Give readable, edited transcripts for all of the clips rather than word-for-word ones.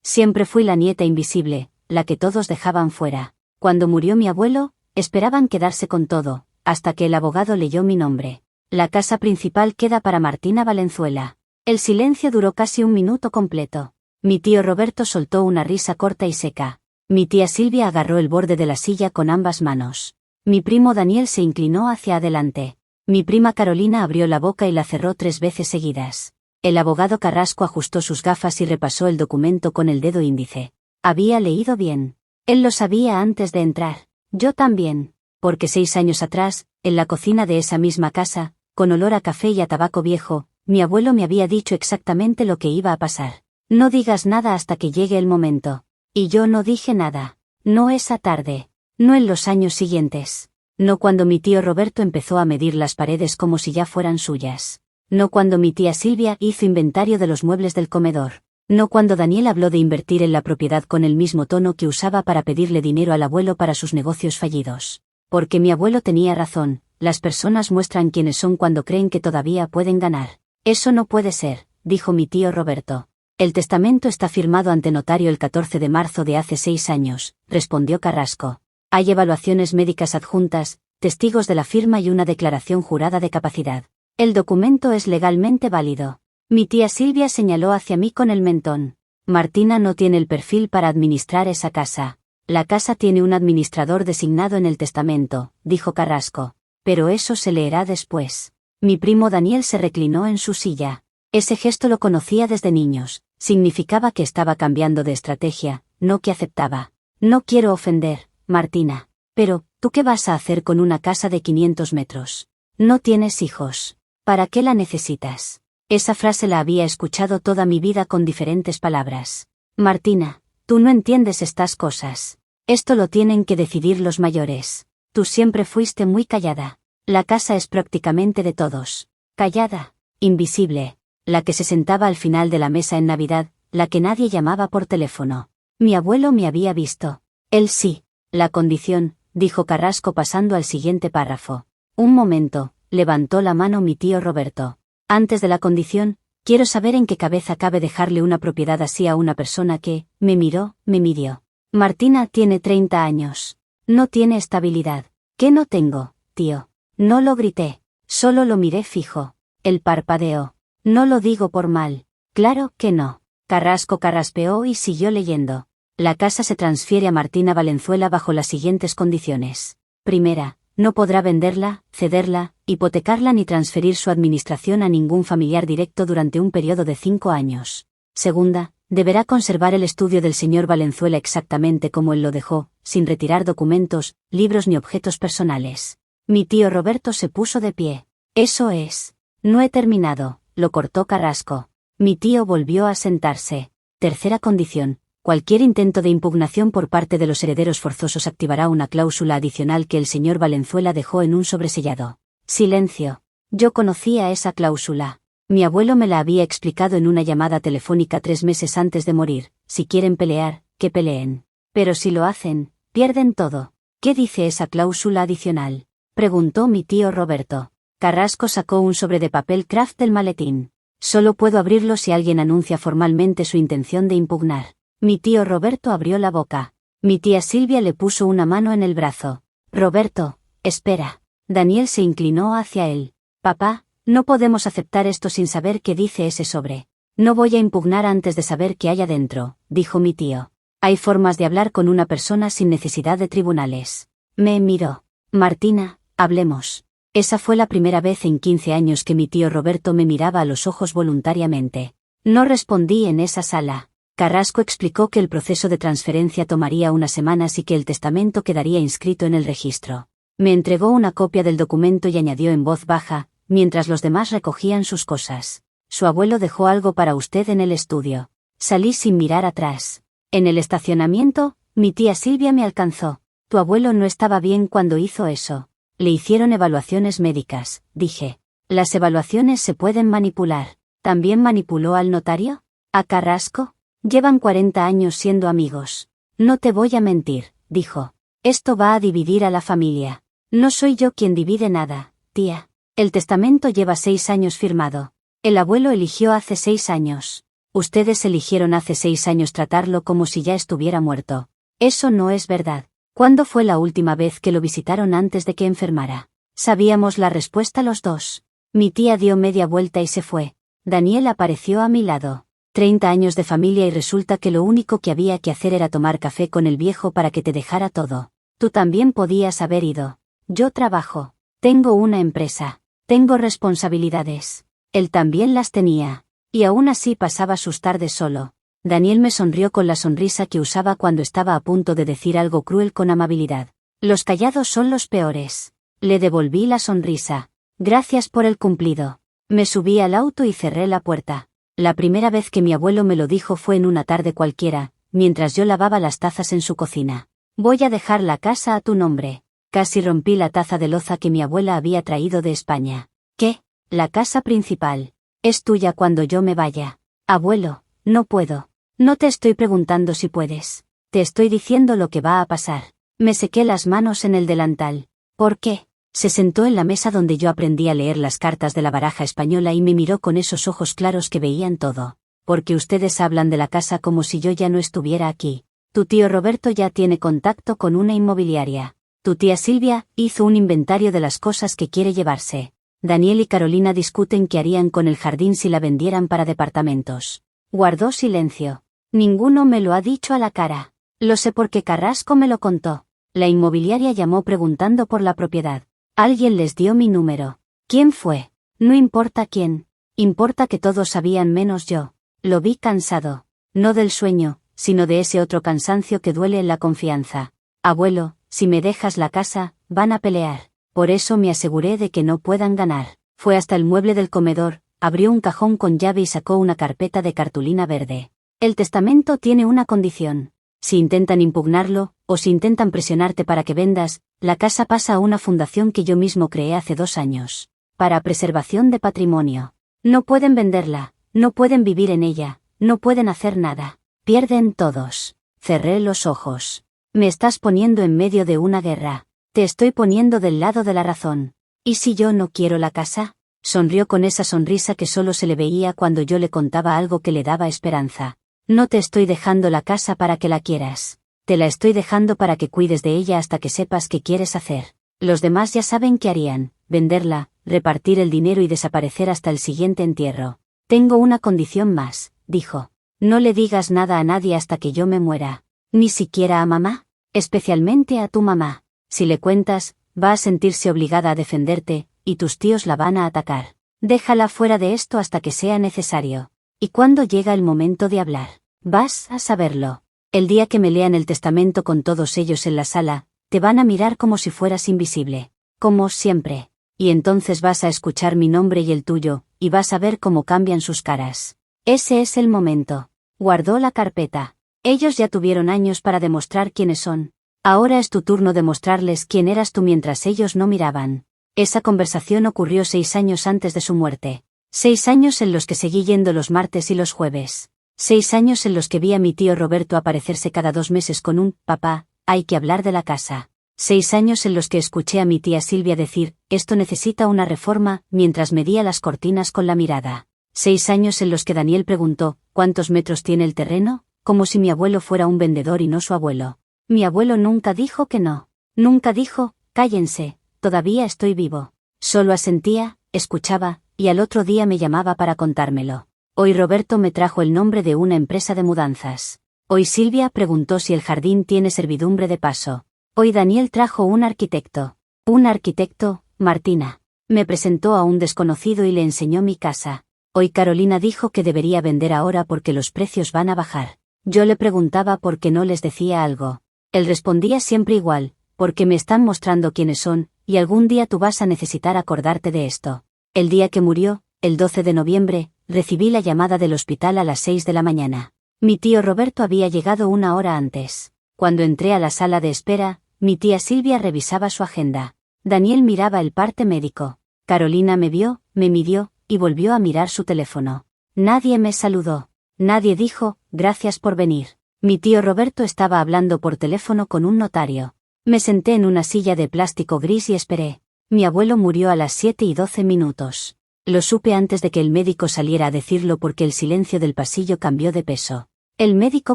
Siempre fui la nieta invisible, la que todos dejaban fuera. Cuando murió mi abuelo, esperaban quedarse con todo, hasta que el abogado leyó mi nombre. La casa principal queda para Martina Valenzuela. El silencio duró casi un minuto completo. Mi tío Roberto soltó una risa corta y seca. Mi tía Silvia agarró el borde de la silla con ambas manos. Mi primo Daniel se inclinó hacia adelante. Mi prima Carolina abrió la boca y la cerró 3 veces seguidas. El abogado Carrasco ajustó sus gafas y repasó el documento con el dedo índice. Había leído bien. Él lo sabía antes de entrar. Yo también. Porque 6 años atrás, en la cocina de esa misma casa, con olor a café y a tabaco viejo, mi abuelo me había dicho exactamente lo que iba a pasar. No digas nada hasta que llegue el momento. Y yo no dije nada. No esa tarde. No en los años siguientes. No cuando mi tío Roberto empezó a medir las paredes como si ya fueran suyas. No cuando mi tía Silvia hizo inventario de los muebles del comedor. No cuando Daniel habló de invertir en la propiedad con el mismo tono que usaba para pedirle dinero al abuelo para sus negocios fallidos. Porque mi abuelo tenía razón, las personas muestran quiénes son cuando creen que todavía pueden ganar. Eso no puede ser, dijo mi tío Roberto. El testamento está firmado ante notario el 14 de marzo de hace 6 años, respondió Carrasco. Hay evaluaciones médicas adjuntas, testigos de la firma y una declaración jurada de capacidad. El documento es legalmente válido. Mi tía Silvia señaló hacia mí con el mentón. Martina no tiene el perfil para administrar esa casa. La casa tiene un administrador designado en el testamento, dijo Carrasco. Pero eso se leerá después. Mi primo Daniel se reclinó en su silla. Ese gesto lo conocía desde niños. Significaba que estaba cambiando de estrategia, no que aceptaba. No quiero ofender, Martina. Pero, ¿tú qué vas a hacer con una casa de 500 metros? No tienes hijos. ¿Para qué la necesitas? Esa frase la había escuchado toda mi vida con diferentes palabras. Martina, tú no entiendes estas cosas. Esto lo tienen que decidir los mayores. Tú siempre fuiste muy callada. La casa es prácticamente de todos. Callada, invisible. La que se sentaba al final de la mesa en Navidad, la que nadie llamaba por teléfono. Mi abuelo me había visto. Él sí. La condición, dijo Carrasco pasando al siguiente párrafo. Un momento, levantó la mano mi tío Roberto. Antes de la condición, quiero saber en qué cabeza cabe dejarle una propiedad así a una persona que, me midió. Martina tiene 30 años. No tiene estabilidad. ¿Qué no tengo, tío? No lo grité. Solo lo miré fijo. Él parpadeó. No lo digo por mal. Claro que no. Carrasco carraspeó y siguió leyendo. La casa se transfiere a Martina Valenzuela bajo las siguientes condiciones. Primera, no podrá venderla, cederla, hipotecarla ni transferir su administración a ningún familiar directo durante un periodo de 5 años. Segunda, deberá conservar el estudio del señor Valenzuela exactamente como él lo dejó, sin retirar documentos, libros ni objetos personales. Mi tío Roberto se puso de pie. Eso es. No he terminado, lo cortó Carrasco. Mi tío volvió a sentarse. Tercera condición. Cualquier intento de impugnación por parte de los herederos forzosos activará una cláusula adicional que el señor Valenzuela dejó en un sobresellado. Silencio. Yo conocía esa cláusula. Mi abuelo me la había explicado en una llamada telefónica 3 meses antes de morir. Si quieren pelear, que peleen. Pero si lo hacen, pierden todo. ¿Qué dice esa cláusula adicional?, preguntó mi tío Roberto. Carrasco sacó un sobre de papel craft del maletín. Solo puedo abrirlo si alguien anuncia formalmente su intención de impugnar. Mi tío Roberto abrió la boca. Mi tía Silvia le puso una mano en el brazo. Roberto, espera. Daniel se inclinó hacia él. Papá, no podemos aceptar esto sin saber qué dice ese sobre. No voy a impugnar antes de saber qué hay adentro, dijo mi tío. Hay formas de hablar con una persona sin necesidad de tribunales. Me miró. Martina, hablemos. Esa fue la primera vez en 15 años que mi tío Roberto me miraba a los ojos voluntariamente. No respondí en esa sala. Carrasco explicó que el proceso de transferencia tomaría unas semanas y que el testamento quedaría inscrito en el registro. Me entregó una copia del documento y añadió en voz baja, mientras los demás recogían sus cosas. Su abuelo dejó algo para usted en el estudio. Salí sin mirar atrás. En el estacionamiento, mi tía Silvia me alcanzó. Tu abuelo no estaba bien cuando hizo eso. Le hicieron evaluaciones médicas, dije. Las evaluaciones se pueden manipular. ¿También manipuló al notario? ¿A Carrasco? Llevan 40 años siendo amigos. No te voy a mentir, dijo. Esto va a dividir a la familia. No soy yo quien divide nada, tía. El testamento lleva 6 años firmado. El abuelo eligió hace 6 años. Ustedes eligieron hace 6 años tratarlo como si ya estuviera muerto. Eso no es verdad. ¿Cuándo fue la última vez que lo visitaron antes de que enfermara? Sabíamos la respuesta los dos. Mi tía dio media vuelta y se fue. Daniel apareció a mi lado. 30 años de familia y resulta que lo único que había que hacer era tomar café con el viejo para que te dejara todo. Tú también podías haber ido. Yo trabajo. Tengo una empresa. Tengo responsabilidades. Él también las tenía. Y aún así pasaba sus tardes solo. Daniel me sonrió con la sonrisa que usaba cuando estaba a punto de decir algo cruel con amabilidad. Los callados son los peores. Le devolví la sonrisa. Gracias por el cumplido. Me subí al auto y cerré la puerta. La primera vez que mi abuelo me lo dijo fue en una tarde cualquiera, mientras yo lavaba las tazas en su cocina. Voy a dejar la casa a tu nombre. Casi rompí la taza de loza que mi abuela había traído de España. ¿Qué? La casa principal. Es tuya cuando yo me vaya. Abuelo, no puedo. No te estoy preguntando si puedes. Te estoy diciendo lo que va a pasar. Me sequé las manos en el delantal. ¿Por qué? Se sentó en la mesa donde yo aprendí a leer las cartas de la baraja española y me miró con esos ojos claros que veían todo. Porque ustedes hablan de la casa como si yo ya no estuviera aquí. Tu tío Roberto ya tiene contacto con una inmobiliaria. Tu tía Silvia hizo un inventario de las cosas que quiere llevarse. Daniel y Carolina discuten qué harían con el jardín si la vendieran para departamentos. Guardó silencio. Ninguno me lo ha dicho a la cara. Lo sé porque Carrasco me lo contó. La inmobiliaria llamó preguntando por la propiedad. Alguien les dio mi número. ¿Quién fue? No importa quién. Importa que todos sabían menos yo. Lo vi cansado. No del sueño, sino de ese otro cansancio que duele en la confianza. Abuelo, si me dejas la casa, van a pelear. Por eso me aseguré de que no puedan ganar. Fue hasta el mueble del comedor, abrió un cajón con llave y sacó una carpeta de cartulina verde. El testamento tiene una condición. Si intentan impugnarlo, o si intentan presionarte para que vendas, la casa pasa a una fundación que yo mismo creé hace 2 años. Para preservación de patrimonio. No pueden venderla, no pueden vivir en ella, no pueden hacer nada. Pierden todos. Cerré los ojos. Me estás poniendo en medio de una guerra. Te estoy poniendo del lado de la razón. ¿Y si yo no quiero la casa? Sonrió con esa sonrisa que solo se le veía cuando yo le contaba algo que le daba esperanza. No te estoy dejando la casa para que la quieras. Te la estoy dejando para que cuides de ella hasta que sepas qué quieres hacer. Los demás ya saben qué harían, venderla, repartir el dinero y desaparecer hasta el siguiente entierro. Tengo una condición más, dijo. No le digas nada a nadie hasta que yo me muera. Ni siquiera a mamá. Especialmente a tu mamá. Si le cuentas, va a sentirse obligada a defenderte, y tus tíos la van a atacar. Déjala fuera de esto hasta que sea necesario. Y cuando llega el momento de hablar, vas a saberlo. El día que me lean el testamento con todos ellos en la sala, te van a mirar como si fueras invisible. Como siempre. Y entonces vas a escuchar mi nombre y el tuyo, y vas a ver cómo cambian sus caras. Ese es el momento. Guardó la carpeta. Ellos ya tuvieron años para demostrar quiénes son. Ahora es tu turno de mostrarles quién eras tú mientras ellos no miraban. Esa conversación ocurrió 6 años antes de su muerte. 6 años en los que seguí yendo los martes y los jueves. 6 años en los que vi a mi tío Roberto aparecerse cada 2 meses con un «papá, hay que hablar de la casa». 6 años en los que escuché a mi tía Silvia decir «esto necesita una reforma» mientras medía las cortinas con la mirada. 6 años en los que Daniel preguntó «¿cuántos metros tiene el terreno?», como si mi abuelo fuera un vendedor y no su abuelo. Mi abuelo nunca dijo que no. Nunca dijo «cállense, todavía estoy vivo». Solo asentía, escuchaba, y al otro día me llamaba para contármelo. Hoy Roberto me trajo el nombre de una empresa de mudanzas. Hoy Silvia preguntó si el jardín tiene servidumbre de paso. Hoy Daniel trajo un arquitecto. Un arquitecto, Martina. Me presentó a un desconocido y le enseñó mi casa. Hoy Carolina dijo que debería vender ahora porque los precios van a bajar. Yo le preguntaba por qué no les decía algo. Él respondía siempre igual, porque me están mostrando quiénes son, y algún día tú vas a necesitar acordarte de esto. El día que murió, el 12 de noviembre, recibí la llamada del hospital a las 6 de la mañana. Mi tío Roberto había llegado 1 hora antes. Cuando entré a la sala de espera, mi tía Silvia revisaba su agenda. Daniel miraba el parte médico. Carolina me vio, me midió, y volvió a mirar su teléfono. Nadie me saludó. Nadie dijo, gracias por venir. Mi tío Roberto estaba hablando por teléfono con un notario. Me senté en una silla de plástico gris y esperé. Mi abuelo murió a las 7:12. Lo supe antes de que el médico saliera a decirlo porque el silencio del pasillo cambió de peso. El médico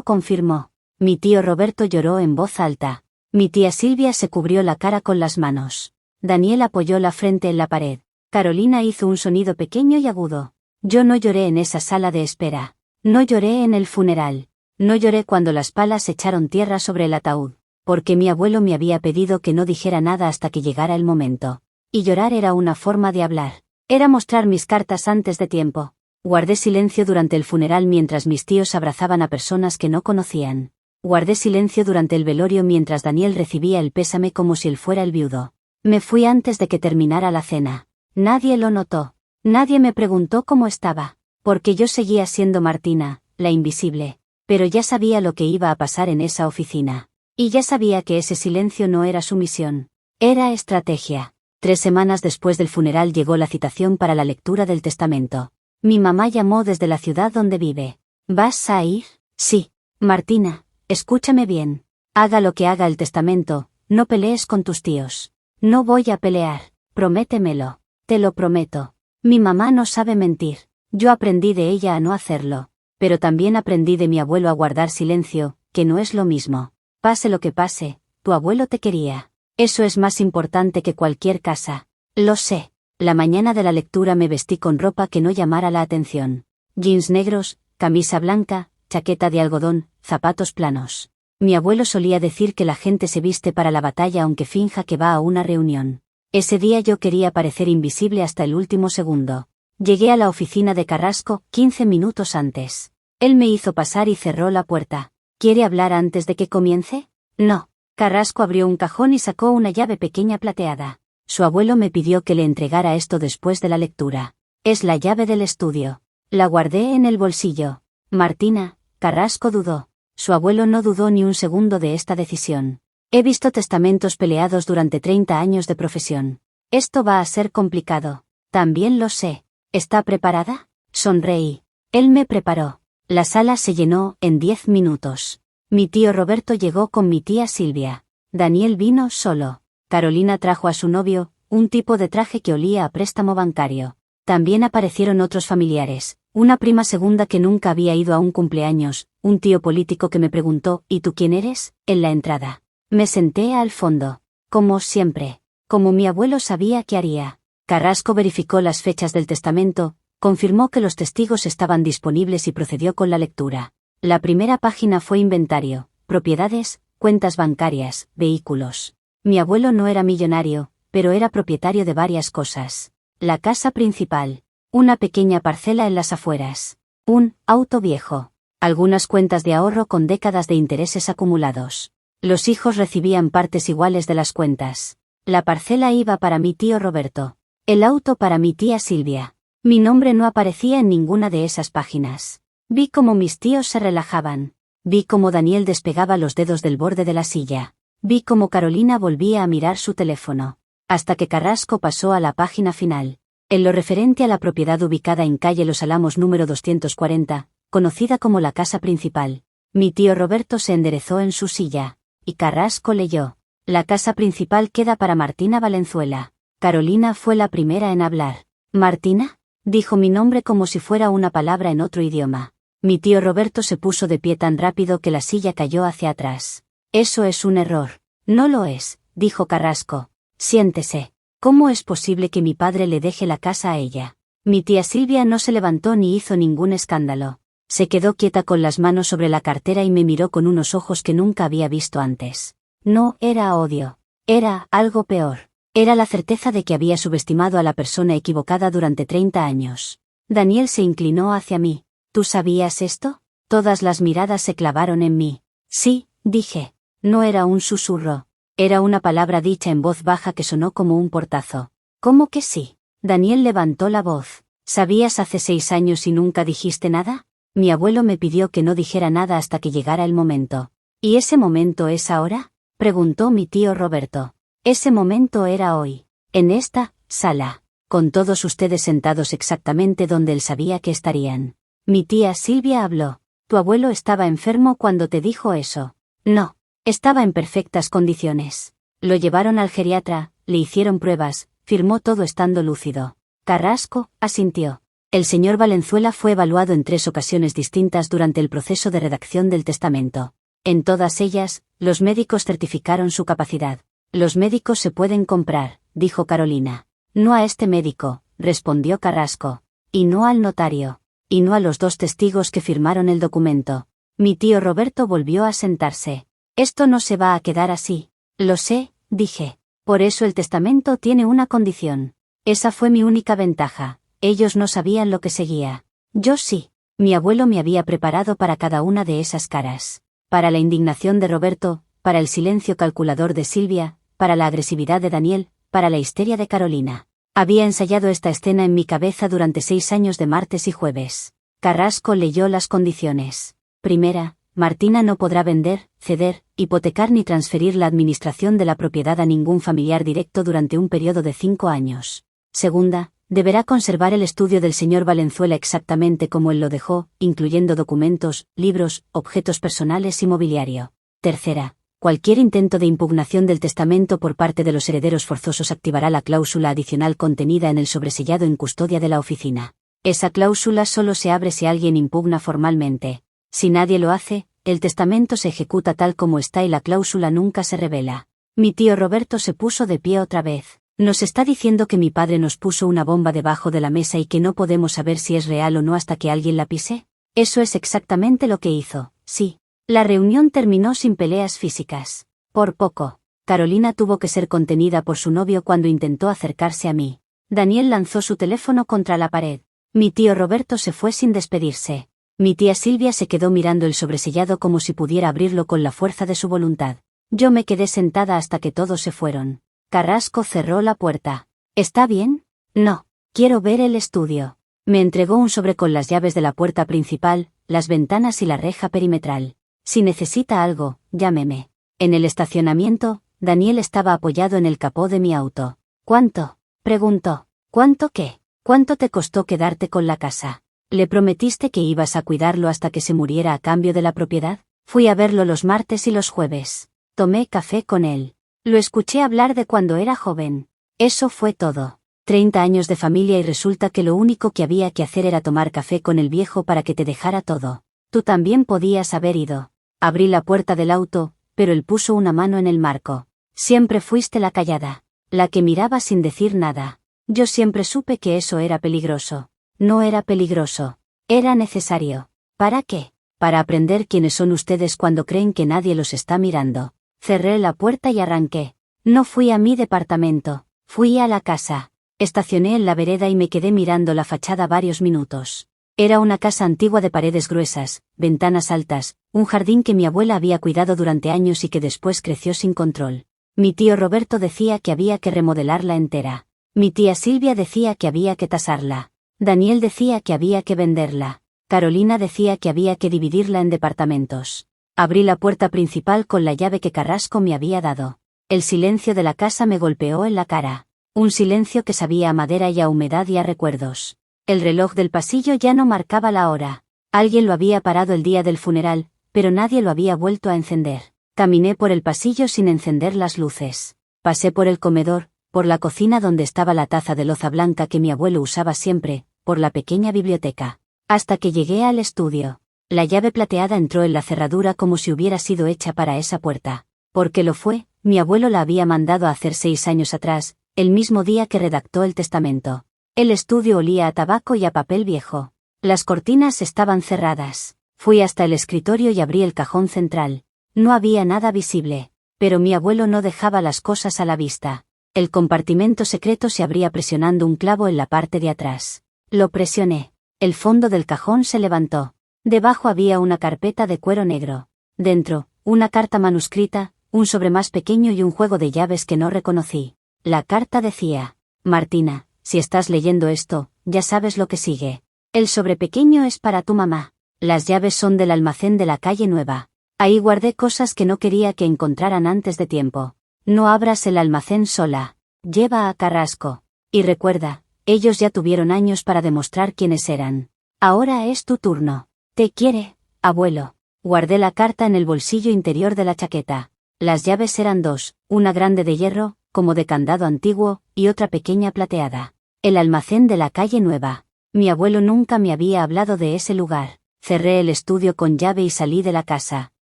confirmó. Mi tío Roberto lloró en voz alta. Mi tía Silvia se cubrió la cara con las manos. Daniel apoyó la frente en la pared. Carolina hizo un sonido pequeño y agudo. Yo no lloré en esa sala de espera. No lloré en el funeral. No lloré cuando las palas echaron tierra sobre el ataúd, porque mi abuelo me había pedido que no dijera nada hasta que llegara el momento. Y llorar era una forma de hablar. Era mostrar mis cartas antes de tiempo. Guardé silencio durante el funeral mientras mis tíos abrazaban a personas que no conocían. Guardé silencio durante el velorio mientras Daniel recibía el pésame como si él fuera el viudo. Me fui antes de que terminara la cena. Nadie lo notó. Nadie me preguntó cómo estaba, porque yo seguía siendo Martina, la invisible. Pero ya sabía lo que iba a pasar en esa oficina. Y ya sabía que ese silencio no era sumisión. Era estrategia. 3 semanas después del funeral llegó la citación para la lectura del testamento. Mi mamá llamó desde la ciudad donde vive. ¿Vas a ir? Sí. Martina, escúchame bien. Haga lo que haga el testamento, no pelees con tus tíos. No voy a pelear, prométemelo. Te lo prometo. Mi mamá no sabe mentir. Yo aprendí de ella a no hacerlo. Pero también aprendí de mi abuelo a guardar silencio, que no es lo mismo. Pase lo que pase, tu abuelo te quería. Eso es más importante que cualquier casa. Lo sé. La mañana de la lectura me vestí con ropa que no llamara la atención. Jeans negros, camisa blanca, chaqueta de algodón, zapatos planos. Mi abuelo solía decir que la gente se viste para la batalla aunque finja que va a una reunión. Ese día yo quería parecer invisible hasta el último segundo. Llegué a la oficina de Carrasco 15 minutos antes. Él me hizo pasar y cerró la puerta. ¿Quiere hablar antes de que comience? No. Carrasco abrió un cajón y sacó una llave pequeña plateada. Su abuelo me pidió que le entregara esto después de la lectura. Es la llave del estudio. La guardé en el bolsillo. Martina, Carrasco dudó. Su abuelo no dudó ni un segundo de esta decisión. He visto testamentos peleados durante 30 años de profesión. Esto va a ser complicado. También lo sé. ¿Está preparada? Sonreí. Él me preparó. La sala se llenó en 10 minutos. Mi tío Roberto llegó con mi tía Silvia. Daniel vino solo. Carolina trajo a su novio, un tipo de traje que olía a préstamo bancario. También aparecieron otros familiares, una prima segunda que nunca había ido a un cumpleaños, un tío político que me preguntó ¿y tú quién eres?, en la entrada. Me senté al fondo. Como siempre. Como mi abuelo sabía que haría. Carrasco verificó las fechas del testamento, confirmó que los testigos estaban disponibles y procedió con la lectura. La primera página fue inventario, propiedades, cuentas bancarias, vehículos. Mi abuelo no era millonario, pero era propietario de varias cosas. La casa principal, una pequeña parcela en las afueras, un auto viejo, algunas cuentas de ahorro con décadas de intereses acumulados. Los hijos recibían partes iguales de las cuentas. La parcela iba para mi tío Roberto. El auto para mi tía Silvia. Mi nombre no aparecía en ninguna de esas páginas. Vi cómo mis tíos se relajaban. Vi cómo Daniel despegaba los dedos del borde de la silla. Vi cómo Carolina volvía a mirar su teléfono. Hasta que Carrasco pasó a la página final. En lo referente a la propiedad ubicada en calle Los Álamos número 240, conocida como la casa principal. Mi tío Roberto se enderezó en su silla. Y Carrasco leyó. La casa principal queda para Martina Valenzuela. Carolina fue la primera en hablar. ¿Martina? Dijo mi nombre como si fuera una palabra en otro idioma. Mi tío Roberto se puso de pie tan rápido que la silla cayó hacia atrás. Eso es un error. No lo es, dijo Carrasco. Siéntese. ¿Cómo es posible que mi padre le deje la casa a ella? Mi tía Silvia no se levantó ni hizo ningún escándalo. Se quedó quieta con las manos sobre la cartera y me miró con unos ojos que nunca había visto antes. No era odio. Era algo peor. Era la certeza de que había subestimado a la persona equivocada durante 30 años. Daniel se inclinó hacia mí. ¿Tú sabías esto? Todas las miradas se clavaron en mí. Sí, dije. No era un susurro. Era una palabra dicha en voz baja que sonó como un portazo. ¿Cómo que sí? Daniel levantó la voz. ¿Sabías hace 6 años y nunca dijiste nada? Mi abuelo me pidió que no dijera nada hasta que llegara el momento. ¿Y ese momento es ahora?, preguntó mi tío Roberto. Ese momento era hoy, en esta sala, con todos ustedes sentados exactamente donde él sabía que estarían. Mi tía Silvia habló. ¿Tu abuelo estaba enfermo cuando te dijo eso? No, estaba en perfectas condiciones. Lo llevaron al geriatra, le hicieron pruebas, firmó todo estando lúcido. Carrasco asintió. El señor Valenzuela fue evaluado en 3 ocasiones distintas durante el proceso de redacción del testamento. En todas ellas, los médicos certificaron su capacidad. Los médicos se pueden comprar, dijo Carolina. No a este médico, respondió Carrasco. Y no al notario. Y no a los 2 testigos que firmaron el documento. Mi tío Roberto volvió a sentarse. Esto no se va a quedar así. Lo sé, dije. Por eso el testamento tiene una condición. Esa fue mi única ventaja. Ellos no sabían lo que seguía. Yo sí. Mi abuelo me había preparado para cada una de esas caras. Para la indignación de Roberto, para el silencio calculador de Silvia, para la agresividad de Daniel, para la histeria de Carolina. Había ensayado esta escena en mi cabeza durante 6 años de martes y jueves. Carrasco leyó las condiciones. Primera, Martina no podrá vender, ceder, hipotecar ni transferir la administración de la propiedad a ningún familiar directo durante un periodo de 5 años. Segunda, deberá conservar el estudio del señor Valenzuela exactamente como él lo dejó, incluyendo documentos, libros, objetos personales y mobiliario. Tercera, cualquier intento de impugnación del testamento por parte de los herederos forzosos activará la cláusula adicional contenida en el sobresellado en custodia de la oficina. Esa cláusula solo se abre si alguien impugna formalmente. Si nadie lo hace, el testamento se ejecuta tal como está y la cláusula nunca se revela. Mi tío Roberto se puso de pie otra vez. Nos está diciendo que mi padre nos puso una bomba debajo de la mesa y que no podemos saber si es real o no hasta que alguien la pise. Eso es exactamente lo que hizo, sí. La reunión terminó sin peleas físicas. Por poco. Carolina tuvo que ser contenida por su novio cuando intentó acercarse a mí. Daniel lanzó su teléfono contra la pared. Mi tío Roberto se fue sin despedirse. Mi tía Silvia se quedó mirando el sobresellado como si pudiera abrirlo con la fuerza de su voluntad. Yo me quedé sentada hasta que todos se fueron. Carrasco cerró la puerta. ¿Está bien? No. Quiero ver el estudio. Me entregó un sobre con las llaves de la puerta principal, las ventanas y la reja perimetral. Si necesita algo, llámeme. En el estacionamiento, Daniel estaba apoyado en el capó de mi auto. ¿Cuánto? Preguntó. ¿Cuánto qué? ¿Cuánto te costó quedarte con la casa? ¿Le prometiste que ibas a cuidarlo hasta que se muriera a cambio de la propiedad? Fui a verlo los martes y los jueves. Tomé café con él. Lo escuché hablar de cuando era joven. Eso fue todo. 30 años de familia y resulta que lo único que había que hacer era tomar café con el viejo para que te dejara todo. Tú también podías haber ido. Abrí la puerta del auto, pero él puso una mano en el marco. Siempre fuiste la callada. La que miraba sin decir nada. Yo siempre supe que eso era peligroso. No era peligroso. Era necesario. ¿Para qué? Para aprender quiénes son ustedes cuando creen que nadie los está mirando. Cerré la puerta y arranqué. No fui a mi departamento. Fui a la casa. Estacioné en la vereda y me quedé mirando la fachada varios minutos. Era una casa antigua de paredes gruesas, ventanas altas, un jardín que mi abuela había cuidado durante años y que después creció sin control. Mi tío Roberto decía que había que remodelarla entera. Mi tía Silvia decía que había que tasarla. Daniel decía que había que venderla. Carolina decía que había que dividirla en departamentos. Abrí la puerta principal con la llave que Carrasco me había dado. El silencio de la casa me golpeó en la cara. Un silencio que sabía a madera y a humedad y a recuerdos. El reloj del pasillo ya no marcaba la hora. Alguien lo había parado el día del funeral, pero nadie lo había vuelto a encender. Caminé por el pasillo sin encender las luces. Pasé por el comedor, por la cocina donde estaba la taza de loza blanca que mi abuelo usaba siempre, por la pequeña biblioteca. Hasta que llegué al estudio. La llave plateada entró en la cerradura como si hubiera sido hecha para esa puerta. Porque lo fue, mi abuelo la había mandado a hacer 6 años atrás, el mismo día que redactó el testamento. El estudio olía a tabaco y a papel viejo. Las cortinas estaban cerradas. Fui hasta el escritorio y abrí el cajón central. No había nada visible. Pero mi abuelo no dejaba las cosas a la vista. El compartimento secreto se abría presionando un clavo en la parte de atrás. Lo presioné. El fondo del cajón se levantó. Debajo había una carpeta de cuero negro. Dentro, una carta manuscrita, un sobre más pequeño y un juego de llaves que no reconocí. La carta decía: Martina, si estás leyendo esto, ya sabes lo que sigue. El sobre pequeño es para tu mamá. Las llaves son del almacén de la calle Nueva. Ahí guardé cosas que no quería que encontraran antes de tiempo. No abras el almacén sola. Lleva a Carrasco. Y recuerda, ellos ya tuvieron años para demostrar quiénes eran. Ahora es tu turno. Te quiere, abuelo. Guardé la carta en el bolsillo interior de la chaqueta. Las llaves eran 2, una grande de hierro, como de candado antiguo, y otra pequeña plateada. El almacén de la calle Nueva. Mi abuelo nunca me había hablado de ese lugar. Cerré el estudio con llave y salí de la casa.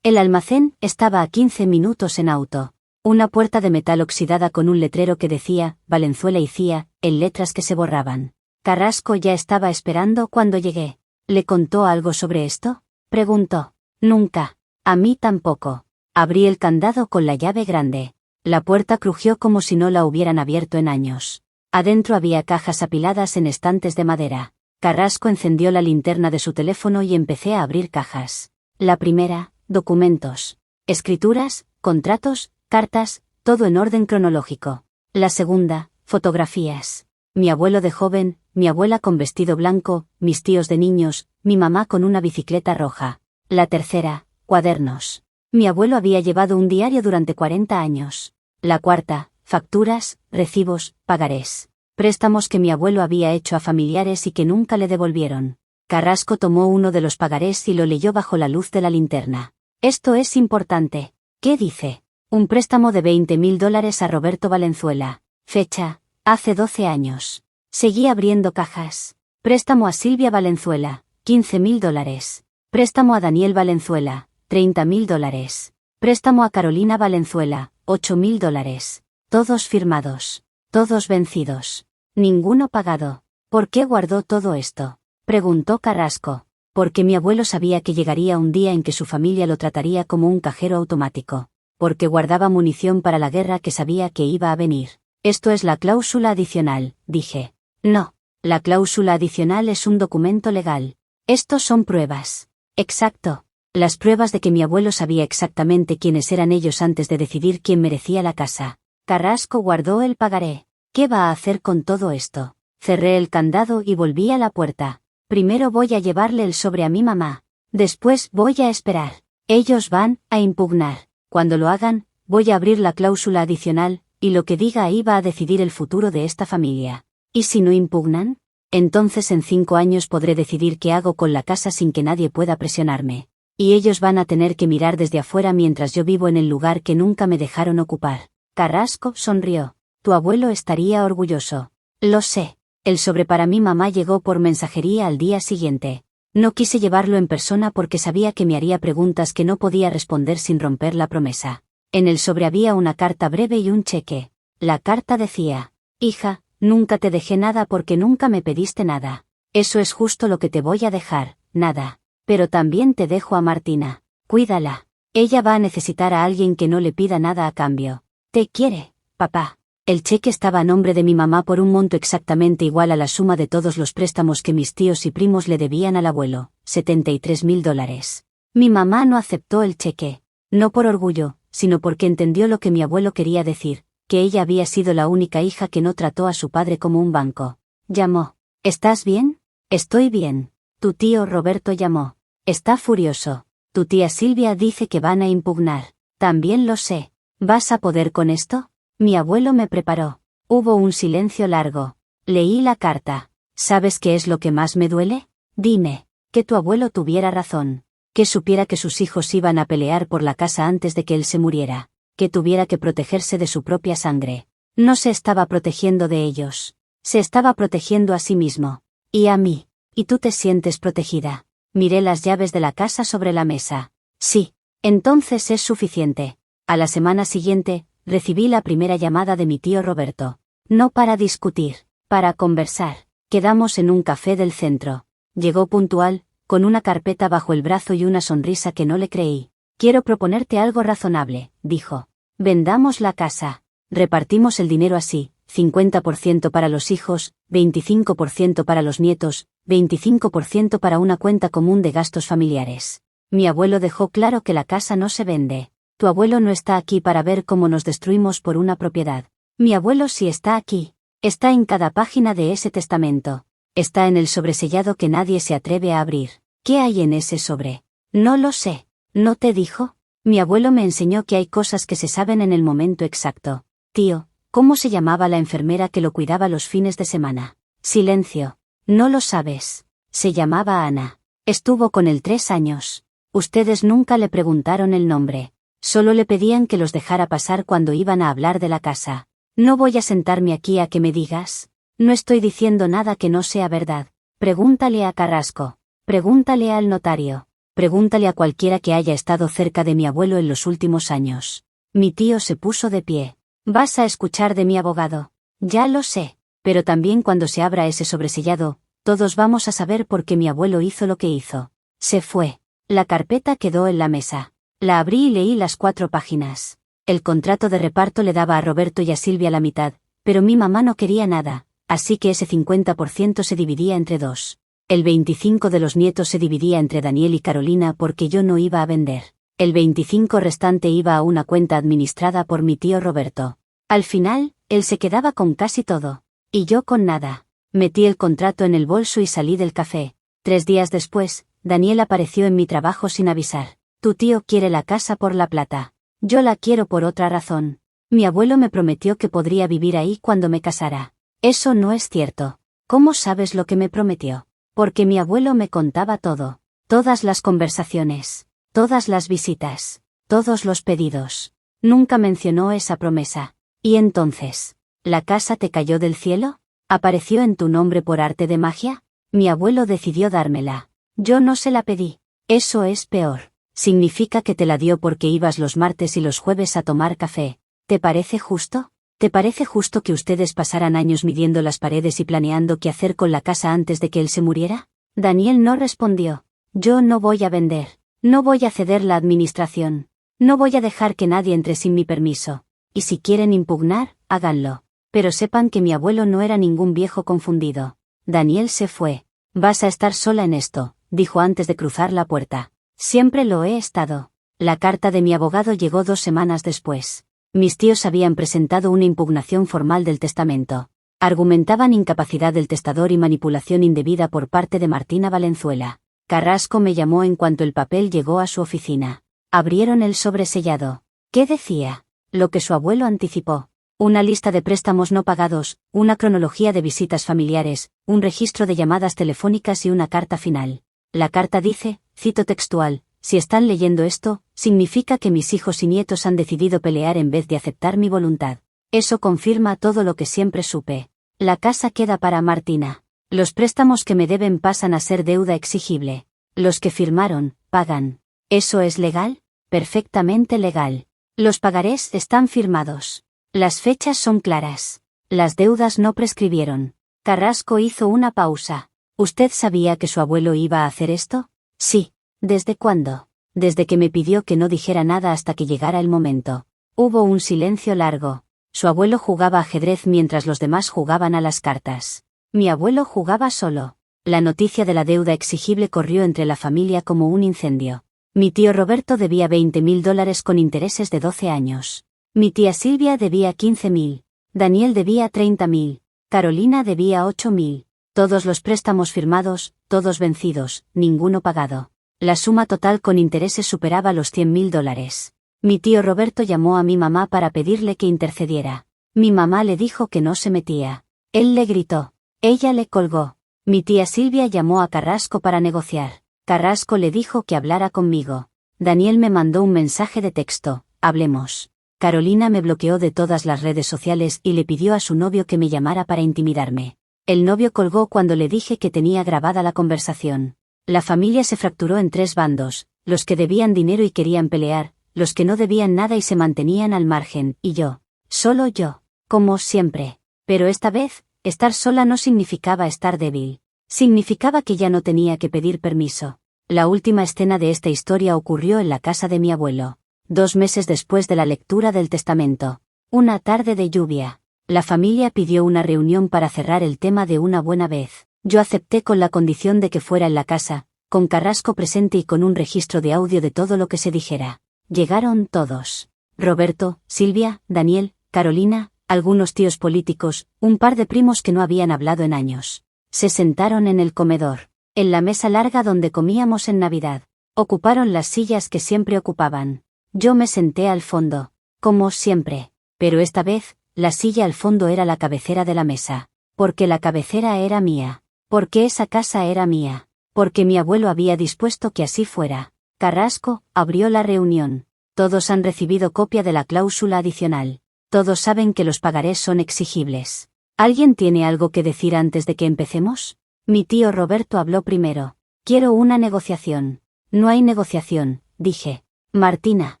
El almacén estaba a 15 minutos en auto. Una puerta de metal oxidada con un letrero que decía, Valenzuela y Cía, en letras que se borraban. Carrasco ya estaba esperando cuando llegué. ¿Le contó algo sobre esto? Preguntó. Nunca. A mí tampoco. Abrí el candado con la llave grande. La puerta crujió como si no la hubieran abierto en años. Adentro había cajas apiladas en estantes de madera. Carrasco encendió la linterna de su teléfono y empecé a abrir cajas. La primera, documentos. Escrituras, contratos, cartas, todo en orden cronológico. La segunda, fotografías. Mi abuelo de joven, mi abuela con vestido blanco, mis tíos de niños, mi mamá con una bicicleta roja. La tercera, cuadernos. Mi abuelo había llevado un diario durante 40 años. La cuarta, facturas, recibos, pagarés. Préstamos que mi abuelo había hecho a familiares y que nunca le devolvieron. Carrasco tomó uno de los pagarés y lo leyó bajo la luz de la linterna. Esto es importante. ¿Qué dice? Un préstamo de $20.000 a Roberto Valenzuela. Fecha, hace 12 años. Seguí abriendo cajas. Préstamo a Silvia Valenzuela, $15.000. Préstamo a Daniel Valenzuela, $30.000. Préstamo a Carolina Valenzuela, $8.000. Todos firmados. Todos vencidos. Ninguno pagado. ¿Por qué guardó todo esto? Preguntó Carrasco. Porque mi abuelo sabía que llegaría un día en que su familia lo trataría como un cajero automático. Porque guardaba munición para la guerra que sabía que iba a venir. Esto es la cláusula adicional, dije. No. La cláusula adicional es un documento legal. Estos son pruebas. Exacto. Las pruebas de que mi abuelo sabía exactamente quiénes eran ellos antes de decidir quién merecía la casa. Carrasco guardó el pagaré. ¿Qué va a hacer con todo esto? Cerré el candado y volví a la puerta. Primero voy a llevarle el sobre a mi mamá. Después voy a esperar. Ellos van a impugnar. Cuando lo hagan, voy a abrir la cláusula adicional, y lo que diga ahí va a decidir el futuro de esta familia. ¿Y si no impugnan? Entonces en 5 años podré decidir qué hago con la casa sin que nadie pueda presionarme. Y ellos van a tener que mirar desde afuera mientras yo vivo en el lugar que nunca me dejaron ocupar. Carrasco sonrió. Tu abuelo estaría orgulloso. Lo sé. El sobre para mi mamá llegó por mensajería al día siguiente. No quise llevarlo en persona porque sabía que me haría preguntas que no podía responder sin romper la promesa. En el sobre había una carta breve y un cheque. La carta decía: hija, nunca te dejé nada porque nunca me pediste nada. Eso es justo lo que te voy a dejar, nada. Pero también te dejo a Martina. Cuídala. Ella va a necesitar a alguien que no le pida nada a cambio. Te quiere, papá. El cheque estaba a nombre de mi mamá por un monto exactamente igual a la suma de todos los préstamos que mis tíos y primos le debían al abuelo, $73.000. Mi mamá no aceptó el cheque. No por orgullo, sino porque entendió lo que mi abuelo quería decir, que ella había sido la única hija que no trató a su padre como un banco. Llamó. ¿Estás bien? Estoy bien. Tu tío Roberto llamó. Está furioso. Tu tía Silvia dice que van a impugnar. También lo sé. ¿Vas a poder con esto? Mi abuelo me preparó. Hubo un silencio largo. Leí la carta. ¿Sabes qué es lo que más me duele? Dime. Que tu abuelo tuviera razón. Que supiera que sus hijos iban a pelear por la casa antes de que él se muriera. Que tuviera que protegerse de su propia sangre. No se estaba protegiendo de ellos. Se estaba protegiendo a sí mismo. Y a mí. ¿Y tú te sientes protegida? Miré las llaves de la casa sobre la mesa. Sí. Entonces es suficiente. A la semana siguiente, recibí la primera llamada de mi tío Roberto. No para discutir, para conversar. Quedamos en un café del centro. Llegó puntual, con una carpeta bajo el brazo y una sonrisa que no le creí. Quiero proponerte algo razonable, dijo. Vendamos la casa. Repartimos el dinero así, 50% para los hijos, 25% para los nietos, 25% para una cuenta común de gastos familiares. Mi abuelo dejó claro que la casa no se vende. Tu abuelo no está aquí para ver cómo nos destruimos por una propiedad. Mi abuelo sí está aquí. Está en cada página de ese testamento. Está en el sobresellado que nadie se atreve a abrir. ¿Qué hay en ese sobre? No lo sé. ¿No te dijo? Mi abuelo me enseñó que hay cosas que se saben en el momento exacto. Tío, ¿cómo se llamaba la enfermera que lo cuidaba los fines de semana? Silencio. No lo sabes. Se llamaba Ana. Estuvo con él 3 años. Ustedes nunca le preguntaron el nombre. Solo le pedían que los dejara pasar cuando iban a hablar de la casa. No voy a sentarme aquí a que me digas. No estoy diciendo nada que no sea verdad. Pregúntale a Carrasco. Pregúntale al notario. Pregúntale a cualquiera que haya estado cerca de mi abuelo en los últimos años. Mi tío se puso de pie. Vas a escuchar de mi abogado. Ya lo sé. Pero también cuando se abra ese sobresellado, todos vamos a saber por qué mi abuelo hizo lo que hizo. Se fue. La carpeta quedó en la mesa. La abrí y leí las 4 páginas. El contrato de reparto le daba a Roberto y a Silvia la mitad, pero mi mamá no quería nada, así que ese 50% se dividía entre 2. El 25 de los nietos se dividía entre Daniel y Carolina porque yo no iba a vender. El 25 restante iba a una cuenta administrada por mi tío Roberto. Al final, él se quedaba con casi todo. Y yo con nada. Metí el contrato en el bolso y salí del café. 3 días después, Daniel apareció en mi trabajo sin avisar. Tu tío quiere la casa por la plata. Yo la quiero por otra razón. Mi abuelo me prometió que podría vivir ahí cuando me casara. Eso no es cierto. ¿Cómo sabes lo que me prometió? Porque mi abuelo me contaba todo. Todas las conversaciones. Todas las visitas. Todos los pedidos. Nunca mencionó esa promesa. ¿Y entonces? ¿La casa te cayó del cielo? ¿Apareció en tu nombre por arte de magia? Mi abuelo decidió dármela. Yo no se la pedí. Eso es peor. Significa que te la dio porque ibas los martes y los jueves a tomar café. ¿Te parece justo? ¿Te parece justo que ustedes pasaran años midiendo las paredes y planeando qué hacer con la casa antes de que él se muriera? Daniel no respondió. Yo no voy a vender. No voy a ceder la administración. No voy a dejar que nadie entre sin mi permiso. Y si quieren impugnar, háganlo. Pero sepan que mi abuelo no era ningún viejo confundido. Daniel se fue. Vas a estar sola en esto, dijo antes de cruzar la puerta. Siempre lo he estado. La carta de mi abogado llegó 2 semanas después. Mis tíos habían presentado una impugnación formal del testamento. Argumentaban incapacidad del testador y manipulación indebida por parte de Martina Valenzuela. Carrasco me llamó en cuanto el papel llegó a su oficina. Abrieron el sobresellado. ¿Qué decía? Lo que su abuelo anticipó. Una lista de préstamos no pagados, una cronología de visitas familiares, un registro de llamadas telefónicas y una carta final. La carta dice, cito textual, si están leyendo esto, significa que mis hijos y nietos han decidido pelear en vez de aceptar mi voluntad. Eso confirma todo lo que siempre supe. La casa queda para Martina. Los préstamos que me deben pasan a ser deuda exigible. Los que firmaron, pagan. ¿Eso es legal? Perfectamente legal. Los pagarés están firmados. Las fechas son claras. Las deudas no prescribieron. Carrasco hizo una pausa. ¿Usted sabía que su abuelo iba a hacer esto? Sí. ¿Desde cuándo? Desde que me pidió que no dijera nada hasta que llegara el momento. Hubo un silencio largo. Su abuelo jugaba ajedrez mientras los demás jugaban a las cartas. Mi abuelo jugaba solo. La noticia de la deuda exigible corrió entre la familia como un incendio. Mi tío Roberto debía $20.000 con intereses de 12 años. Mi tía Silvia debía 15.000. Daniel debía 30.000. Carolina debía 8.000. Todos los préstamos firmados, todos vencidos, ninguno pagado. La suma total con intereses superaba los $100.000. Mi tío Roberto llamó a mi mamá para pedirle que intercediera. Mi mamá le dijo que no se metía. Él le gritó. Ella le colgó. Mi tía Silvia llamó a Carrasco para negociar. Carrasco le dijo que hablara conmigo. Daniel me mandó un mensaje de texto, hablemos. Carolina me bloqueó de todas las redes sociales y le pidió a su novio que me llamara para intimidarme. El novio colgó cuando le dije que tenía grabada la conversación. La familia se fracturó en 3 bandos, los que debían dinero y querían pelear, los que no debían nada y se mantenían al margen, y yo. Solo yo. Como siempre. Pero esta vez, estar sola no significaba estar débil. Significaba que ya no tenía que pedir permiso. La última escena de esta historia ocurrió en la casa de mi abuelo. 2 meses después de la lectura del testamento. Una tarde de lluvia. La familia pidió una reunión para cerrar el tema de una buena vez. Yo acepté con la condición de que fuera en la casa, con Carrasco presente y con un registro de audio de todo lo que se dijera. Llegaron todos. Roberto, Silvia, Daniel, Carolina, algunos tíos políticos, un par de primos que no habían hablado en años. Se sentaron en el comedor, en la mesa larga donde comíamos en Navidad. Ocuparon las sillas que siempre ocupaban. Yo me senté al fondo, como siempre, pero esta vez, la silla al fondo era la cabecera de la mesa. Porque la cabecera era mía. Porque esa casa era mía. Porque mi abuelo había dispuesto que así fuera. Carrasco abrió la reunión. Todos han recibido copia de la cláusula adicional. Todos saben que los pagarés son exigibles. ¿Alguien tiene algo que decir antes de que empecemos? Mi tío Roberto habló primero. Quiero una negociación. No hay negociación, dije. Martina,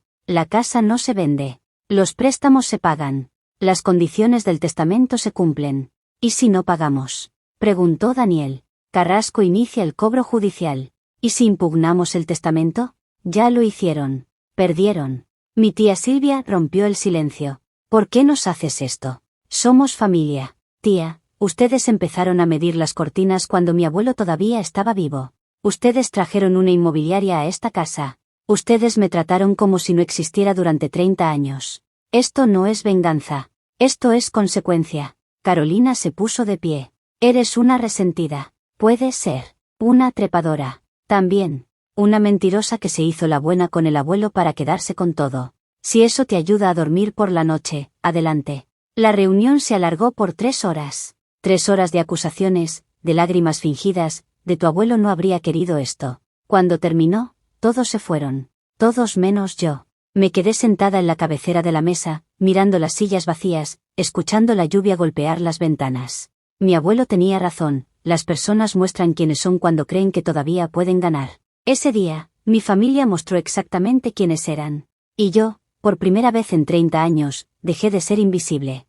la casa no se vende. Los préstamos se pagan. Las condiciones del testamento se cumplen. ¿Y si no pagamos? Preguntó Daniel. Carrasco inicia el cobro judicial. ¿Y si impugnamos el testamento? Ya lo hicieron. Perdieron. Mi tía Silvia rompió el silencio. ¿Por qué nos haces esto? Somos familia. Tía, ustedes empezaron a medir las cortinas cuando mi abuelo todavía estaba vivo. Ustedes trajeron una inmobiliaria a esta casa. Ustedes me trataron como si no existiera durante 30 años. Esto no es venganza. Esto es consecuencia. Carolina se puso de pie. Eres una resentida. Puede ser. Una trepadora. También. Una mentirosa que se hizo la buena con el abuelo para quedarse con todo. Si eso te ayuda a dormir por la noche, adelante. La reunión se alargó por 3 horas. 3 horas de acusaciones, de lágrimas fingidas, de tu abuelo no habría querido esto. Cuando terminó, todos se fueron. Todos menos yo. Me quedé sentada en la cabecera de la mesa, mirando las sillas vacías, escuchando la lluvia golpear las ventanas. Mi abuelo tenía razón, las personas muestran quiénes son cuando creen que todavía pueden ganar. Ese día, mi familia mostró exactamente quiénes eran. Y yo, por primera vez en 30 años, dejé de ser invisible.